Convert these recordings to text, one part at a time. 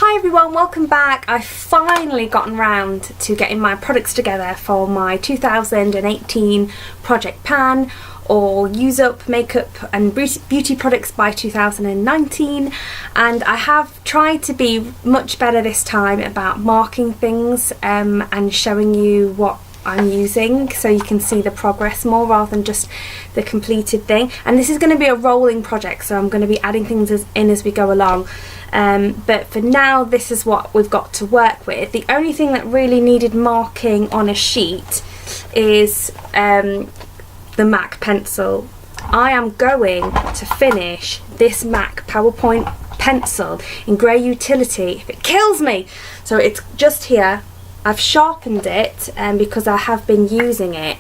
Hi everyone, welcome back. I've finally gotten round to getting my products together for my 2018 Project Pan, or Use Up Makeup and Beauty Products by 2019, and I have tried to be much better this time about marking things and showing you what I'm using so you can see the progress more rather than just the completed thing. And this is going to be a rolling project, so I'm going to be adding things in as we go along. But for now, this is what we've got to work with. The only thing that really needed marking on a sheet is the MAC pencil. I am going to finish this MAC PowerPoint pencil in grey utility if it kills me. So it's just here. I've sharpened it because I have been using it.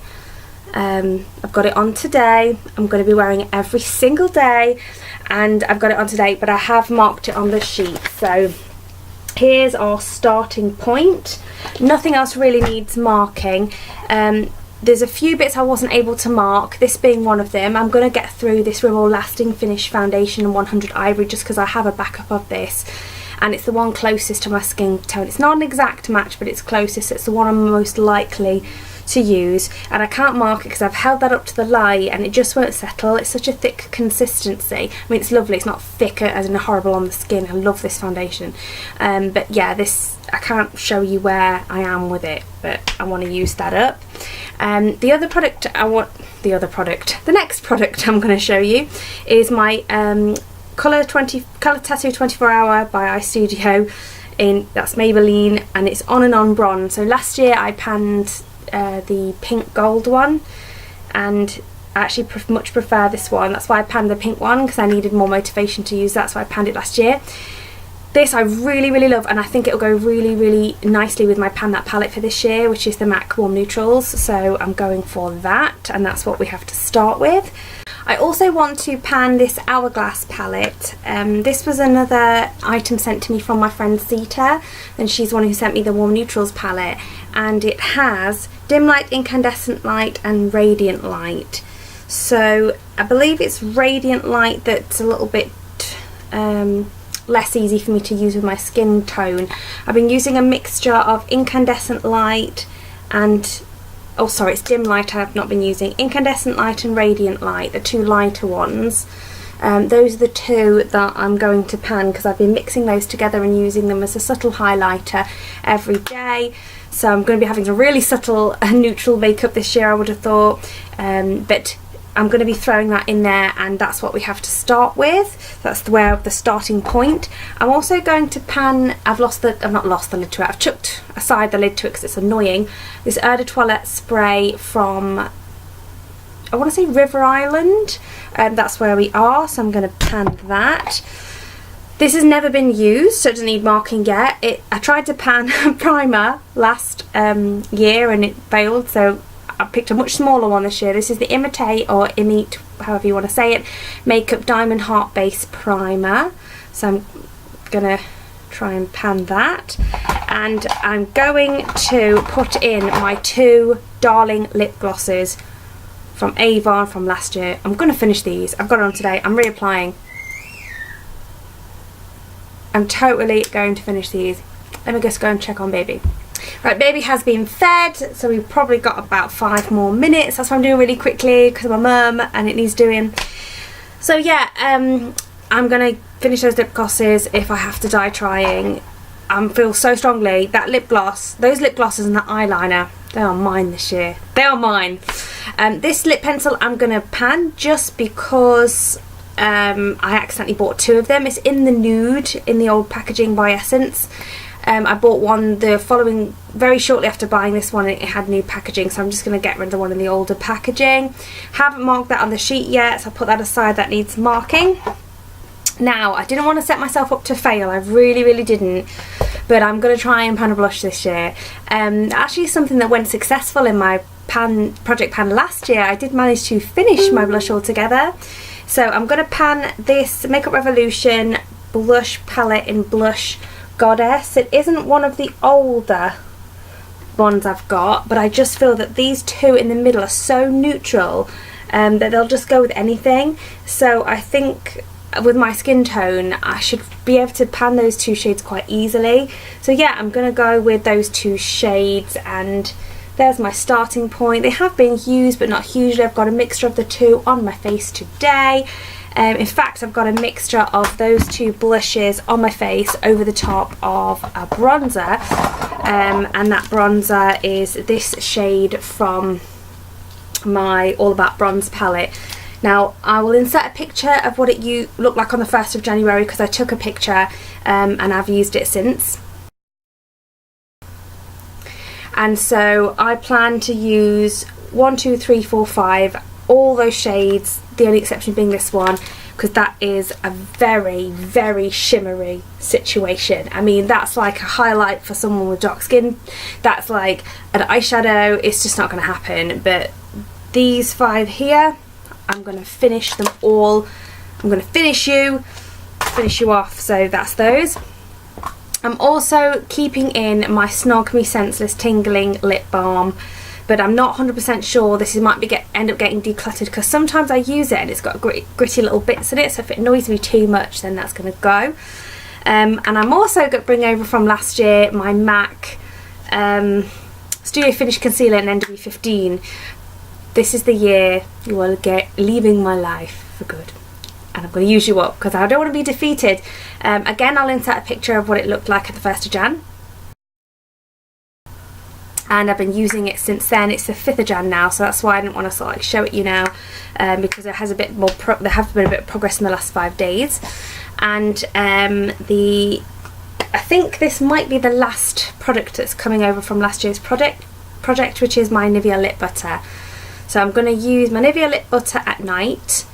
I've got it on today. I'm going to be wearing it every single day, and I've got it on today, but I have marked it on the sheet. So here's our starting point. Nothing else really needs marking. There's a few bits I wasn't able to mark, this being one of them. I'm going to get through this RIMMEL Lasting Finish Foundation in 100 Ivory just because I have a backup of this, and it's the one closest to my skin tone. It's not an exact match, but it's closest. It's the one I'm most likely to use, and I can't mark it because I've held that up to the light and it just won't settle. It's such a thick consistency. I mean, it's lovely, it's not thicker as in horrible on the skin. I love this foundation, but yeah, this, I can't show you where I am with it, but I want to use that up. The next product I'm going to show you is my ColorTattoo 24 Hour by iStudio that's Maybelline, and it's On and On Bronze. So last year I panned the pink gold one, and I actually much prefer this one. That's why I panned the pink one, because I needed more motivation to use that, so I panned it last year. This I really love, and I think it'll go really nicely with my Pan That palette for this year, which is the MAC Warm Neutrals, so I'm going for that, and that's what we have to start with. I also want to pan this Hourglass palette. This was another item sent to me from my friend Zita, and she's the one who sent me the Warm Neutrals palette, and it has Dim Light, Incandescent Light and Radiant Light. So I believe it's Radiant Light that's a little bit less easy for me to use with my skin tone. I've been using a mixture of Incandescent Light and, oh sorry, it's Dim Light I've not been using. Incandescent Light and Radiant Light, the two lighter ones. Those are the two that I'm going to pan because I've been mixing those together and using them as a subtle highlighter every day. So I'm going to be having a really subtle neutral makeup this year, I would have thought, but I'm going to be throwing that in there, and that's what we have to start with. That's the starting point. I'm also going to pan, I've not lost the lid to it, I've chucked aside the lid to it because it's annoying, this Eau de Toilette spray from, I want to say Riverisland, that's where we are, so I'm going to pan that. This has never been used, so it doesn't need marking yet. I tried to pan a primer last year and it failed, so I picked a much smaller one this year. This is the EMITE, however you want to say it, Makeup Diamond Heart Base Primer. So I'm going to try and pan that. And I'm going to put in my two darling lip glosses from Avon from last year. I'm going to finish these. I've got it on today. I'm reapplying. I'm totally going to finish these. Let me just go and check on baby. Right, baby has been fed, so we've probably got about 5 more minutes. That's why I'm doing really quickly, because I'm a mum and it needs doing. So yeah, I'm going to finish those lip glosses if I have to die trying. I feel so strongly that lip gloss, those lip glosses and that eyeliner, they are mine this year. They are mine. This lip pencil I'm going to pan just because I accidentally bought 2 of them. It's in the nude, in the old packaging by Essence. I bought one very shortly after buying this one, and it had new packaging, so I'm just going to get rid of the one in the older packaging. Haven't marked that on the sheet yet, so I'll put that aside, that needs marking. Now, I didn't want to set myself up to fail, I really didn't, but I'm going to try and pan a blush this year. Actually something that went successful in my Project Pan last year. I did manage to finish my blush altogether. So I'm going to pan this Makeup Revolution blush palette in Blush Goddess. It isn't one of the older ones I've got, but I just feel that these two in the middle are so neutral that they'll just go with anything. So I think with my skin tone, I should be able to pan those two shades quite easily. So yeah, I'm going to go with those two shades, and there's my starting point. They have been used but not hugely. I've got a mixture of the two on my face today. In fact, I've got a mixture of those two blushes on my face over the top of a bronzer, and that bronzer is this shade from my All About Bronze palette. Now, I will insert a picture of what it looked like on the 1st of January because I took a picture and I've used it since. And so I plan to use 1, 2, 3, 4, 5, all those shades, the only exception being this one, because that is a very, very shimmery situation. I mean, that's like a highlight for someone with dark skin. That's like an eyeshadow. It's just not going to happen. But these 5 here, I'm going to finish them all. I'm going to finish you off. So that's those. I'm also keeping in my Snog Me Senseless Tingling Lip Balm, but I'm not 100% sure. This might end up getting decluttered because sometimes I use it and it's got gritty little bits in it, so if it annoys me too much, then that's going to go. And I'm also going to bring over from last year my MAC Studio Finish Concealer in NW15. This is the year you will get leaving my life for good. And I'm going to use you up because I don't want to be defeated. Again, I'll insert a picture of what it looked like at the 1st of Jan. And I've been using it since then. It's the 5th of Jan now, so that's why I didn't want to sort of like show it you now, because it has a bit more. There has been a bit of progress in the last 5 days, and I think this might be the last product that's coming over from last year's project, which is my Nivea lip butter. So I'm going to use my Nivea lip butter at night,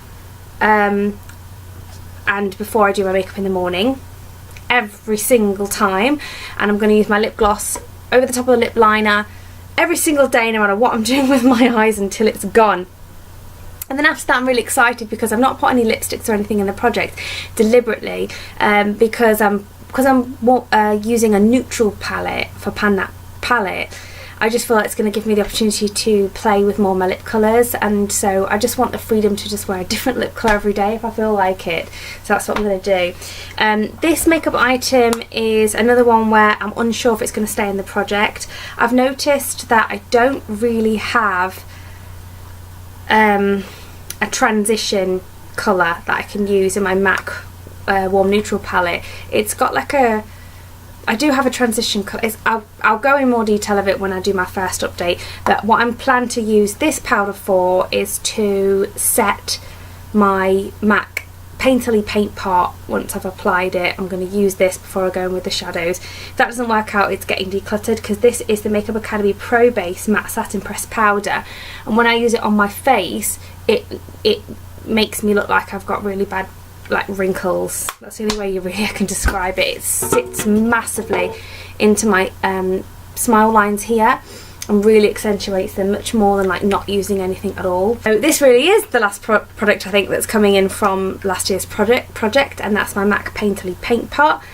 and before I do my makeup in the morning, every single time, and I'm going to use my lip gloss over the top of the lip liner every single day, no matter what I'm doing with my eyes, until it's gone. And then after that, I'm really excited because I've not put any lipsticks or anything in the project deliberately, because I'm using a neutral palette for Pan That palette. I just feel like it's going to give me the opportunity to play with more of my lip colours, and so I just want the freedom to just wear a different lip colour every day if I feel like it. So that's what I'm going to do. This makeup item is another one where I'm unsure if it's going to stay in the project. I've noticed that I don't really have a transition colour that I can use in my MAC Warm Neutral palette. It's got like I do have a transition colour. I'll go in more detail of it when I do my first update, but what I'm planning to use this powder for is to set my MAC Painterly paint part. Once I've applied it, I'm going to use this before I go in with the shadows. If that doesn't work out, it's getting decluttered, because this is the Makeup Academy Pro Base Matte Satin Pressed Powder, and when I use it on my face, it makes me look like I've got really bad like wrinkles. That's the only way I can describe it. It sits massively into my smile lines here and really accentuates them much more than like not using anything at all. So this really is the last product I think that's coming in from last year's project, and that's my MAC Painterly paint pot.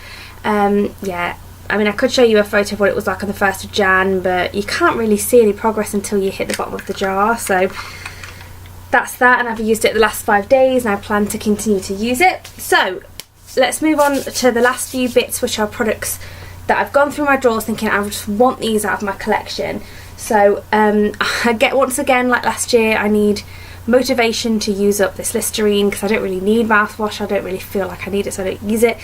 Yeah, I mean, I could show you a photo of what it was like on the 1st of Jan, but you can't really see any progress until you hit the bottom of the jar. So that's that, and I've used it the last 5 days, and I plan to continue to use it. So let's move on to the last few bits, which are products that I've gone through my drawers thinking I just want these out of my collection. So I get, once again, like last year, I need motivation to use up this Listerine because I don't really need mouthwash. I don't really feel like I need it, so I don't use it.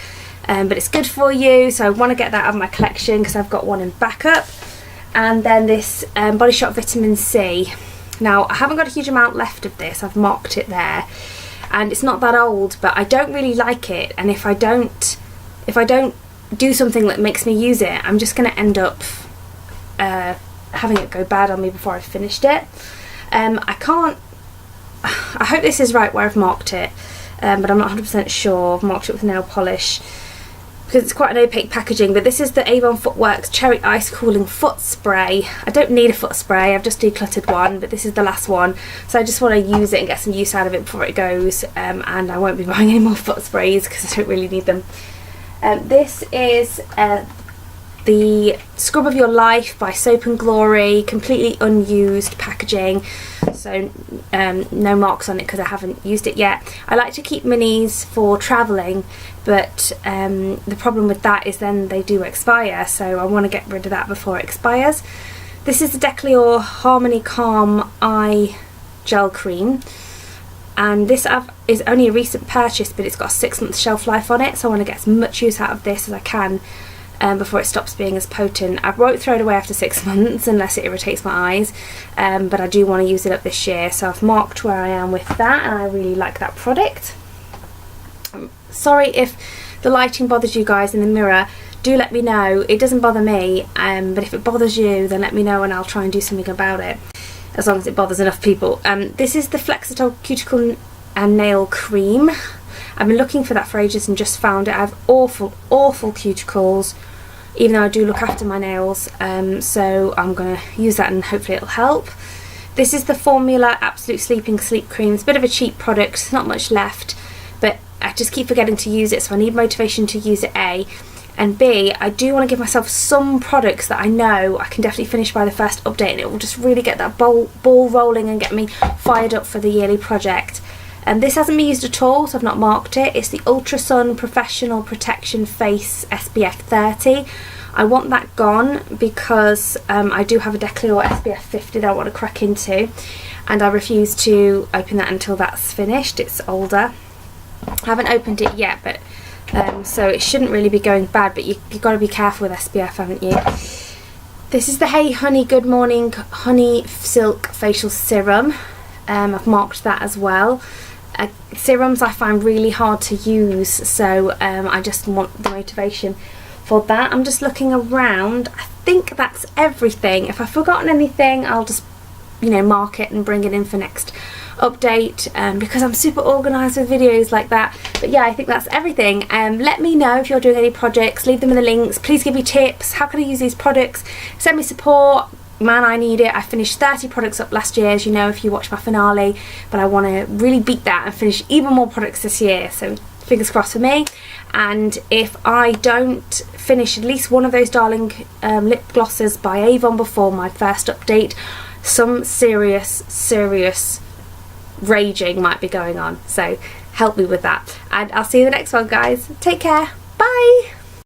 But it's good for you, so I want to get that out of my collection because I've got one in backup. And then this Body Shop Vitamin C. Now, I haven't got a huge amount left of this. I've marked it there, and it's not that old, but I don't really like it, and if I don't do something that makes me use it, I'm just going to end up having it go bad on me before I've finished it. I hope this is right where I've marked it, but I'm not 100% sure. I've marked it with nail polish because it's quite an opaque packaging, but this is the Avon Footworks Cherry Ice Cooling Foot Spray. I don't need a foot spray, I've just decluttered one, but this is the last one, so I just want to use it and get some use out of it before it goes, and I won't be buying any more foot sprays because I don't really need them. This is the Scrub of Your Life by Soap&Glory, completely unused packaging, so no marks on it because I haven't used it yet. I like to keep minis for travelling, but the problem with that is then they do expire, so I want to get rid of that before it expires. This is the Decleor Harmony Calm Eye Gel Cream, and this is only a recent purchase, but it's got a 6-month shelf life on it, so I want to get as much use out of this as I can before it stops being as potent. I won't throw it away after 6 months unless it irritates my eyes, but I do want to use it up this year, so I've marked where I am with that, and I really like that product. Sorry if the lighting bothers you guys in the mirror. Do let me know. It doesn't bother me, but if it bothers you, then let me know and I'll try and do something about it, as long as it bothers enough people. This is the Flexitol Cuticle and Nail Cream. I've been looking for that for ages and just found it. I have awful cuticles, even though I do look after my nails, so I'm going to use that and hopefully it'll help. This is the Formula Absolute Sleep Cream. It's a bit of a cheap product, there's not much left, but I just keep forgetting to use it, so I need motivation to use it, A. And B, I do want to give myself some products that I know I can definitely finish by the first update, and it will just really get that ball rolling and get me fired up for the yearly project. And this hasn't been used at all, so I've not marked it. It's the Ultrasun Professional Protection Face SPF30. I want that gone because I do have a Decleor SPF50 that I want to crack into, and I refuse to open that until that's finished. It's older. I haven't opened it yet, but so it shouldn't really be going bad, but you've got to be careful with SPF, haven't you? This is the Hey Honey Good Morning Honey Silk Facial Serum. I've marked that as well. Serums I find really hard to use, so I just want the motivation for that. I'm just looking around. I think that's everything. If I've forgotten anything, I'll just, you know, mark it and bring it in for next update, because I'm super organised with videos like that. But yeah, I think that's everything. Let me know if you're doing any projects, leave them in the links. Please give me tips. How can I use these products? Send me support. Man, I need it. I finished 30 products up last year, as you know if you watch my finale, but I want to really beat that and finish even more products this year, so fingers crossed for me. And if I don't finish at least one of those darling lip glosses by Avon before my first update, some serious raging might be going on, so help me with that. And I'll see you in the next one, guys. Take care. Bye.